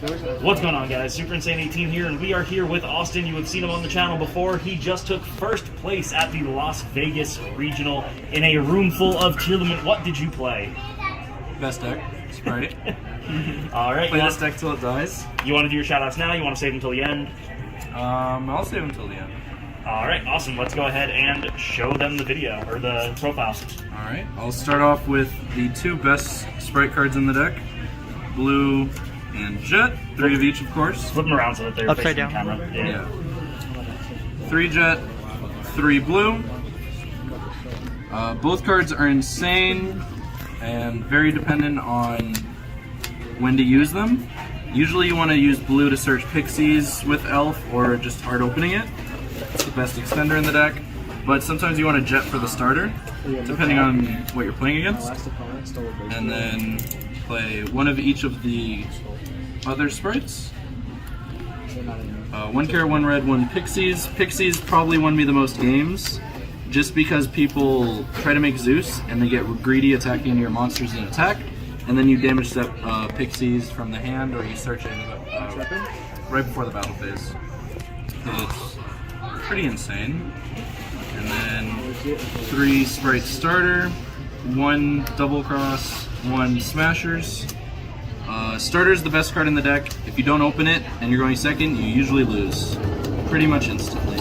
What's going on, guys? Super Insane 18 here, and we are here with Austin. You have seen him on the channel before. He just took first place at the Las Vegas Regional in a room full of tier limit. What did you play? Best deck, SPRIGHT. Alright. Play this deck till it dies. You want to do your shoutouts now? You want to save them till the end? I'll save them till the end. Alright, awesome. Let's go ahead and show them the video, or the profile. Alright, I'll start off with the two best SPRIGHT cards in the deck. Blue and Jet. 3 of each, of course. Flip them around so that they're upside facing down. the camera. Yeah. 3 Jet, 3 Blue. Both cards are insane and very dependent on when to use them. Usually you want to use Blue to search Pixies with Elf or just hard opening it. It's the best extender in the deck. But sometimes you want a Jet for the starter, depending on what you're playing against. And then play one of each of the other sprites. 1 carrot, 1 red, 1 Pixies. Pixies probably won me the most games, just because people try to make Zeus and they get greedy attacking your monsters in attack, and then you damage step Pixies from the hand, or you search it right before the battle phase. It's pretty insane. And then 3 SPRIGHT starter, 1 double cross, 1 smashers. Starter's the best card in the deck. If you don't open it and you're going second, you usually lose pretty much instantly.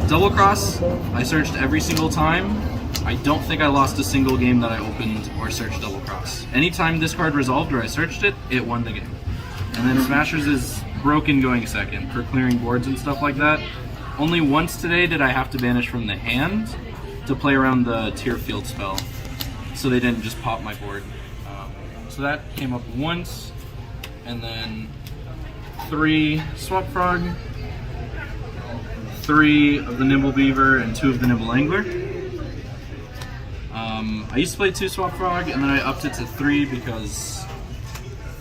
Double cross, I searched every single time. I don't think I lost a single game that I opened or searched double cross. Anytime this card resolved or I searched it, it won the game. And then smashers is broken going second for clearing boards and stuff like that. Only once today did I have to banish from the hand to play around the tier field spell, so they didn't just pop my board. So that came up once, and then 3 Swap Frog, 3 of the Nimble Beaver, and 2 of the Nimble Angler. I used to play 2 Swap Frog, and then I upped it to 3 because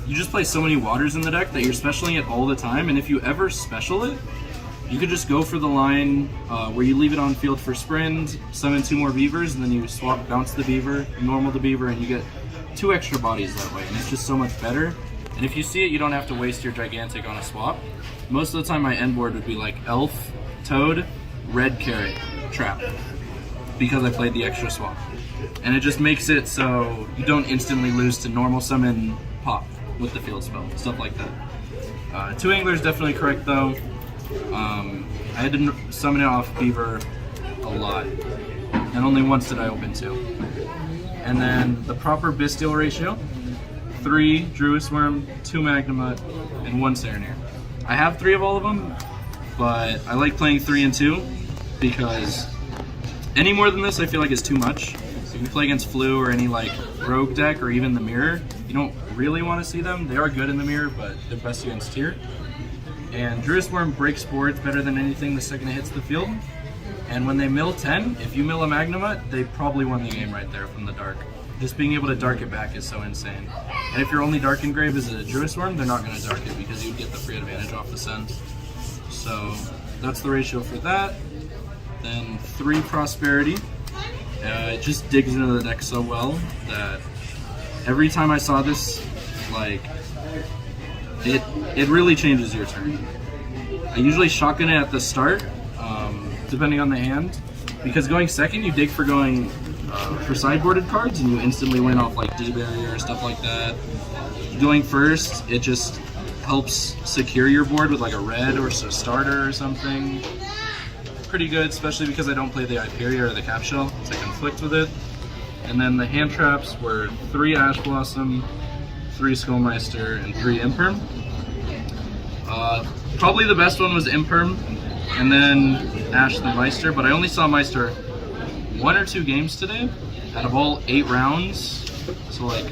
you just play so many waters in the deck that you're specialing it all the time, and if you ever special it, you could just go for the line where you leave it on field for sprint, summon 2 more beavers, and then you swap, bounce the beaver, normal the beaver, and you get 2 extra bodies that way, and it's just so much better. And if you see it, you don't have to waste your gigantic on a swap. Most of the time my end board would be like Elf, Toad, Red Carrot, Trap, because I played the extra swap. And it just makes it so you don't instantly lose to normal summon pop with the field spell, stuff like that. 2 Anglers definitely correct though. I had to summon it off Beaver a lot, and only once did I open 2. And then the proper BYSTIAL ratio: 3 Druid Worm, 2 Magnamut, and 1 Serenir. I have 3 of all of them, but I like playing 3 and 2 because any more than this I feel like is too much. So if you play against Flu or any like rogue deck or even the mirror, you don't really want to see them. They are good in the mirror, but they're best against tier. And Druid Worm breaks boards better than anything the second it hits the field. And when they mill 10, if you mill a Magnamut, they probably won the game right there from the dark. Just being able to dark it back is so insane. And if your only dark engrave is a Druid Worm, they're not going to dark it because you get the free advantage off the send. So that's the ratio for that. Then 3 Prosperity. It just digs into the deck so well that every time I saw this, like, it really changes your turn. I usually shotgun it at the start, depending on the hand, because going second you dig for going for sideboarded cards and you instantly win off like D-Barrier or stuff like that. Going first, it just helps secure your board with like a red or a starter or something. Pretty good, especially because I don't play the Hyperia or the Cap Shell, so I conflict with it. And then the hand traps were 3 Ash Blossom, 3 Skullmeister, and 3 Imperm. Probably the best one was Imperm, and then Ash the Meister, but I only saw Meister 1 or 2 games today out of all 8 rounds, so like,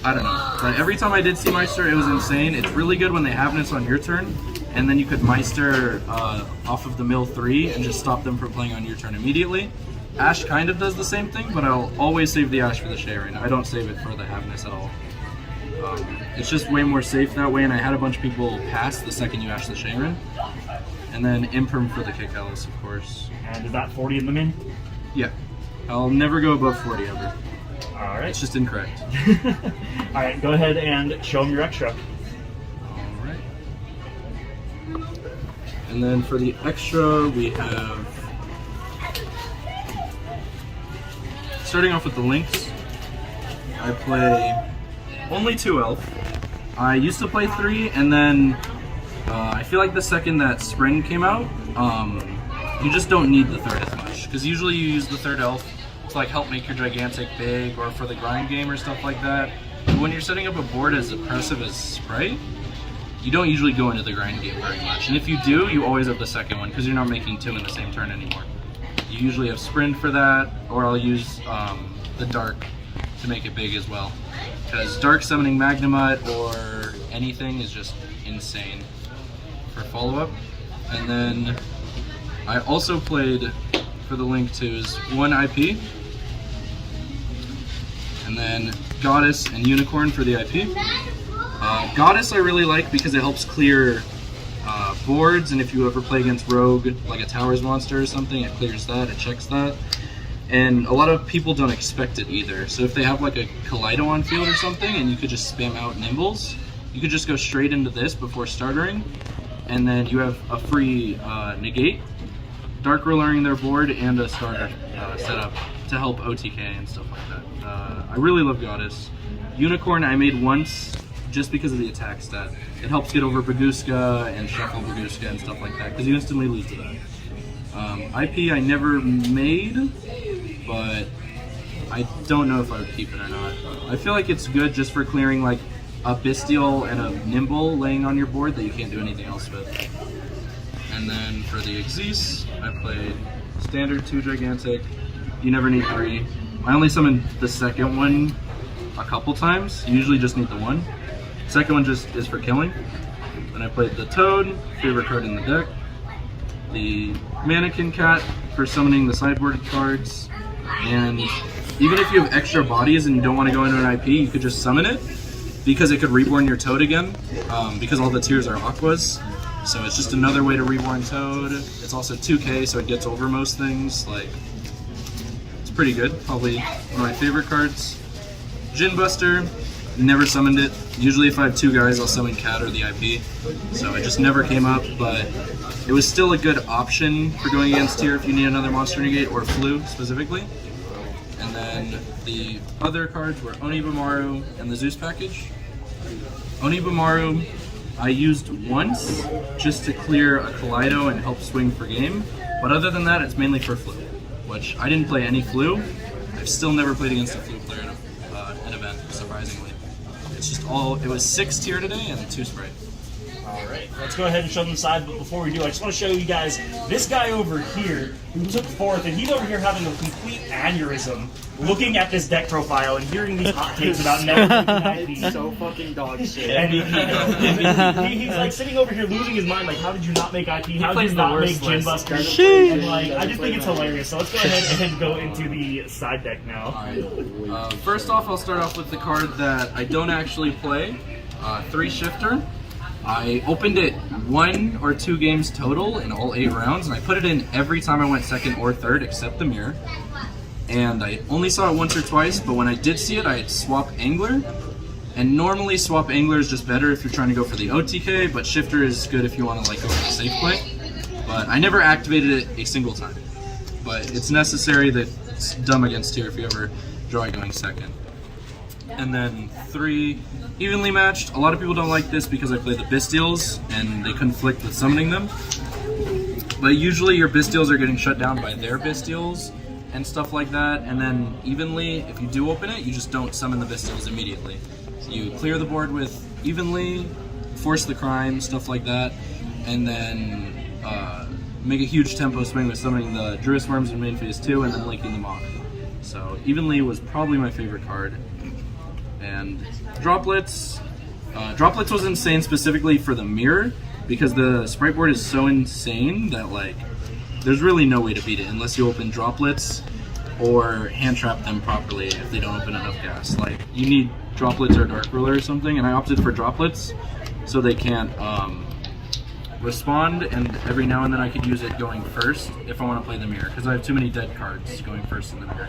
I don't know. But every time I did see Meister, it was insane. It's really good when they have this on your turn, and then you could Meister off of the mill 3 and just stop them from playing on your turn immediately. Ash kind of does the same thing, but I'll always save the Ash for the Sharon. I don't save it for the Havness at all. It's just way more safe that way, and I had a bunch of people pass the second you Ash the Sharon. And then Imperm for the Kick Alice, of course. And is that 40 in the min? Yeah. I'll never go above 40 ever. Alright. It's just incorrect. Alright, go ahead and show them your extra. And then for the extra, we have, starting off with the links, I play only 2 elf. I used to play 3, and then I feel like the second that Spring came out, you just don't need the 3rd as much, because usually you use the 3rd elf to like help make your gigantic big, or for the grind game or stuff like that. But when you're setting up a board as oppressive as Sprite, you don't usually go into the grind game very much. And if you do, you always have the second one, because you're not making 2 in the same turn anymore. You usually have Sprint for that, or I'll use the Dark to make it big as well. Because Dark summoning Magnemite or anything is just insane for follow-up. And then I also played, for the Link 2s, 1 IP, and then Goddess and Unicorn for the IP. Goddess I really like because it helps clear boards, and if you ever play against Rogue, like a Towers monster or something, it clears that, it checks that. And a lot of people don't expect it either. So if they have like a Kaleido on field or something, and you could just spam out Nimbles, you could just go straight into this before startering, and then you have a free negate, Dark Rulering their board, and a starter setup to help OTK and stuff like that. I really love Goddess. Unicorn I made once just because of the attack stat. It helps get over Baguska and shuffle Baguska and stuff like that, because you instantly lose to that. IP I never made, but I don't know if I would keep it or not. I feel like it's good just for clearing like a Bystial and a Nimble laying on your board that you can't do anything else with. And then for the Xyz, I played standard 2 gigantic. You never need 3. I only summoned the second one a couple times. You usually just need the 1. Second one just is for killing. Then I played the Toad, favorite card in the deck. The Mannequin Cat for summoning the sideboarded cards. And even if you have extra bodies and you don't want to go into an IP, you could just summon it, because it could reborn your Toad again, because all the tiers are Aquas. So it's just another way to reborn Toad. It's also 2k, so it gets over most things. Like, it's pretty good. Probably one of my favorite cards. Djinn Buster, never summoned it. Usually if I have 2 guys, I'll summon Cat or the IP. So it just never came up, but it was still a good option for going against tier if you need another Monster Negate, or Flu specifically. And then the other cards were Onibamaru and the Zeus package. Onibamaru I used once just to clear a Kaleido and help swing for game, but other than that, it's mainly for Flu, which I didn't play any Flu. I've still never played against a Flu player at an event, surprisingly. It's just it was 6 tier today and 2 Sprite. Alright, let's go ahead and show them the side, but before we do, I just want to show you guys this guy over here who took 4th, and he's over here having a complete aneurysm looking at this deck profile and hearing these hot takes about never making IP. So fucking dog shit. And he's like sitting over here losing his mind, like, how did you not make IP? How did you not make Djinn Buster? And like, I just think it's hilarious. So let's go ahead and go into the side deck now. Alright, first off, I'll start off with the card that I don't actually play, 3 Shifter. I opened it 1 or 2 games total in all 8 rounds, and I put it in every time I went 2nd or 3rd except the mirror. And I only saw it once or twice, but when I did see it, I'd swap Angler. And normally swap Angler is just better if you're trying to go for the OTK, but Shifter is good if you want to like go for the safe play. But I never activated it a single time. But it's necessary, that it's dumb against tier if you ever draw it going 2nd. And then 3 evenly matched. A lot of people don't like this because I play the Bystials and they conflict with summoning them. But usually your Bystials are getting shut down by their Bystials and stuff like that. And then evenly, if you do open it, you just don't summon the Bystials immediately. So you clear the board with evenly, force the crime, stuff like that, and then make a huge tempo swing with summoning the Druid Worms in main phase 2 and then linking them off. So evenly was probably my favorite card. And Droplets. Droplets was insane specifically for the mirror, because the Sprite board is so insane that like there's really no way to beat it unless you open Droplets or hand trap them properly if they don't open enough gas. Like, you need Droplets or Dark Ruler or something, and I opted for Droplets so they can't respond, and every now and then I could use it going first if I want to play the mirror, because I have too many dead cards going first in the mirror.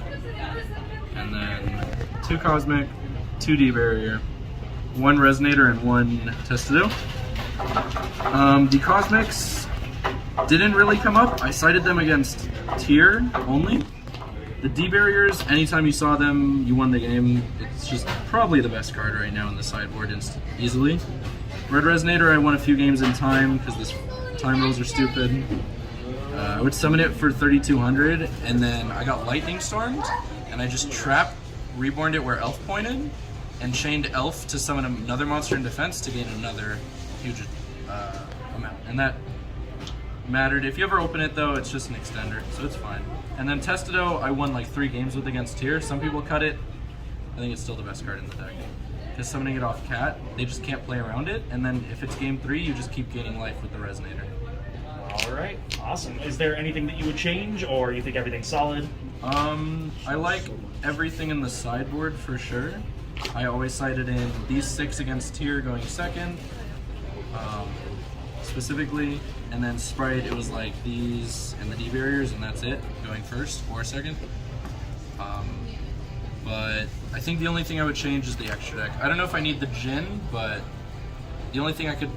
And then 2 Cosmic, 2 D-Barrier, 1 Resonator, and 1 Testado. The Cosmics, didn't really come up. I cited them against tier only. The D barriers, anytime you saw them, you won the game. It's just probably the best card right now in the sideboard easily. Red Resonator, I won a few games in time because this time rolls are stupid. I would summon it for 3,200, and then I got Lightning Stormed, and I just reborned it where Elf pointed, and chained Elf to summon another monster in defense to gain another huge amount. And that mattered. If you ever open it though, it's just an extender, so it's fine. And then Testado, I won like 3 games with against tier. Some people cut it. I think it's still the best card in the deck. Because summoning it off Cat, they just can't play around it. And then if it's game 3, you just keep gaining life with the Resonator. All right, awesome. Is there anything that you would change, or you think everything's solid? I like everything in the sideboard for sure. I always cited in these 6 against tier going second, specifically. And then Sprite, it was like these and the D barriers, and that's it, going first or second. But I think the only thing I would change is the extra deck. I don't know if I need the Djinn, but the only thing I could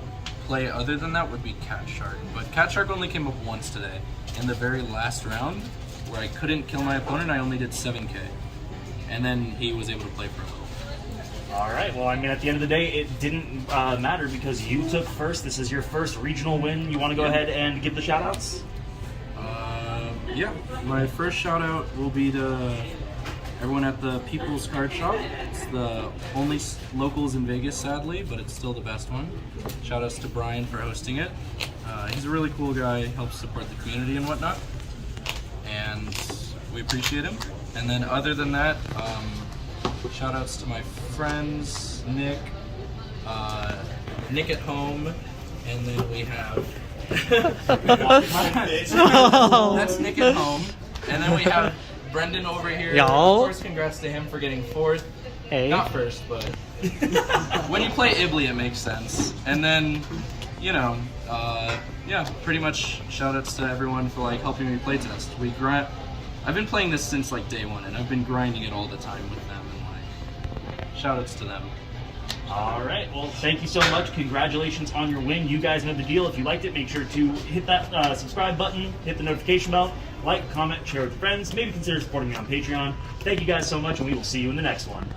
play other than that would be Cat Shark. But Cat Shark only came up once today, in the very last round, where I couldn't kill my opponent. I only did 7k. And then he was able to play for a little. All right, well, I mean, at the end of the day, it didn't matter because you took first. This is your first regional win. You want to go ahead and give the shout-outs? Yeah, my first shout-out will be to everyone at the People's Card Shop. It's the only locals in Vegas, sadly, but it's still the best one. Shout-outs to Brian for hosting it. He's a really cool guy, helps support the community and whatnot, and we appreciate him. And then other than that, shout outs to my friends, Nick at home, and then we have that's Nick at home, and then we have Brendan over here. Y'all. Of course, congrats to him for getting 4th. Hey. Not first, but when you play Ibly, it makes sense. And then, you know, yeah, pretty much shout outs to everyone for like helping me playtest. I've been playing this since like day 1, and I've been grinding it all the time with them, and like, shoutouts to them. All right, well, thank you so much. Congratulations on your win. You guys know the deal. If you liked it, make sure to hit that subscribe button, hit the notification bell, like, comment, share with your friends, maybe consider supporting me on Patreon. Thank you guys so much, and we will see you in the next one.